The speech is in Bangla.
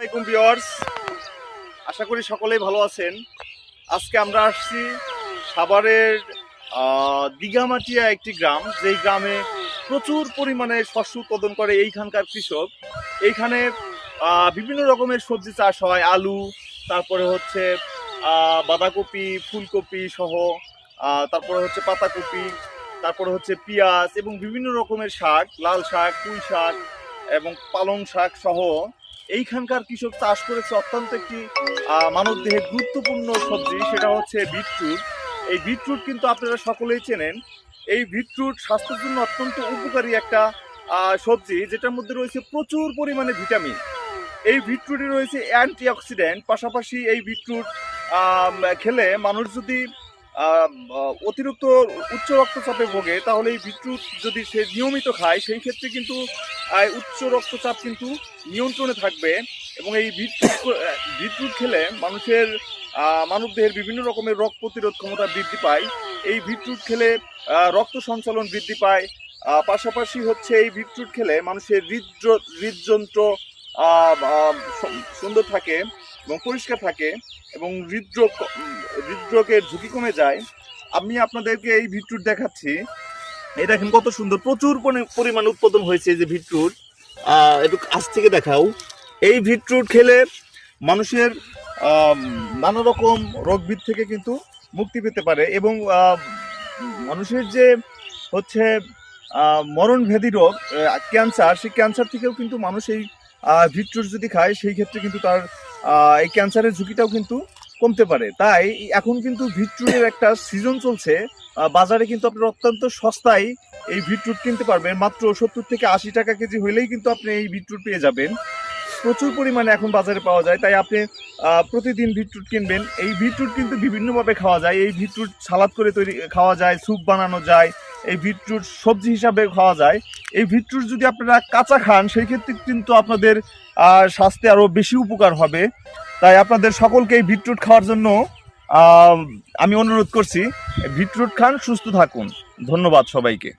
আলাইকুম ভিউয়ার্স, আশা করি সকলেই ভালো আছেন। আজকে আমরা আসছি সাভারের দিঘামাটিয়া একটি গ্রাম, যেই গ্রামে প্রচুর পরিমাণে শস্য উৎপাদন করে এইখানকার কৃষক। এইখানে বিভিন্ন রকমের সবজি চাষ হয়, আলু, তারপরে হচ্ছে বাঁধাকপি, ফুলকপি সহ, তারপরে হচ্ছে পাতাকপি, তারপরে হচ্ছে পেঁয়াজ এবং বিভিন্ন রকমের শাক, লাল শাক, পুঁই শাক এবং পালং শাক সহ এইখানকার কৃষক চাষ করেছে অত্যন্ত একটি মানবদেহে গুরুত্বপূর্ণ সবজি, সেটা হচ্ছে বিটরুট। এই বিটরুট কিন্তু আপনারা সকলেই চেনেন। এই বিটরুট স্বাস্থ্যের জন্য অত্যন্ত উপকারী একটা সবজি, যেটার মধ্যে রয়েছে প্রচুর পরিমাণে ভিটামিন। এই বিটরুটে রয়েছে অ্যান্টিঅক্সিডেন্ট। পাশাপাশি এই বিটরুট খেলে মানুষ যদি অতিরিক্ত উচ্চ রক্তচাপে ভোগে, তাহলে এই বিটরুট যদি সে নিয়মিত খায়, সেই ক্ষেত্রে কিন্তু উচ্চ রক্তচাপ কিন্তু নিয়ন্ত্রণে থাকবে। এবং এই বিটরুট খেলে মানুষের মানবদেহের বিভিন্ন রকমের রোগ প্রতিরোধ ক্ষমতা বৃদ্ধি পায়। এই বিটরুট খেলে রক্ত সঞ্চালন বৃদ্ধি পায়। পাশাপাশি হচ্ছে এই বিটরুট খেলে মানুষের হৃদযন্ত্র সুন্দর থাকে এবং পরিষ্কার থাকে এবং হৃদরোগের ঝুঁকি কমে যায়। আমি আপনাদেরকে এই বিটরুট দেখাচ্ছি। এই দেখেন কত সুন্দর, প্রচুর পরিমাণে উৎপাদন হয়েছে এই যে বিটরুট। একটু কাছ থেকে দেখাও। এই বিটরুট খেলে মানুষের নানা রকম রোগবিধ থেকে কিন্তু মুক্তি পেতে পারে এবং মানুষের যে হচ্ছে মরণভেদী রোগ ক্যান্সার, সেই ক্যান্সার থেকেও কিন্তু মানুষ এই বিটরুট যদি খায়, সেই ক্ষেত্রে কিন্তু তার এই ক্যান্সারের ঝুঁকিটাও কিন্তু কমতে পারে। তাই এখন কিন্তু বিটরুটের একটা সিজন চলছে। বাজারে কিন্তু আপনারা অত্যন্ত সস্তায় এই বিটরুট কিনতে পারবেন। মাত্র 70 থেকে 80 টাকা কেজি হইলেই কিন্তু আপনি এই বিটরুট পেয়ে যাবেন। প্রচুর পরিমাণে এখন বাজারে পাওয়া যায়, তাই আপনি প্রতিদিন বিটরুট কিনবেন। এই বিটরুট কিন্তু বিভিন্নভাবে খাওয়া যায়। এই বিটরুট সালাদ করে খাওয়া যায়, স্যুপ বানানো যায়, এই বিটরুট সবজি হিসাবে খাওয়া যায়। এই বিটরুট যদি আপনারা কাঁচা খান, সেই ক্ষেত্রে কিন্তু আপনাদের স্বাস্থ্যে আরও বেশি উপকার হবে। তাই আপনাদের সকলকে এই বিটরুট খাওয়ার জন্য আমি অনুরোধ করছি, বিটরুট খান, সুস্থ থাকুন। ধন্যবাদ সবাইকে।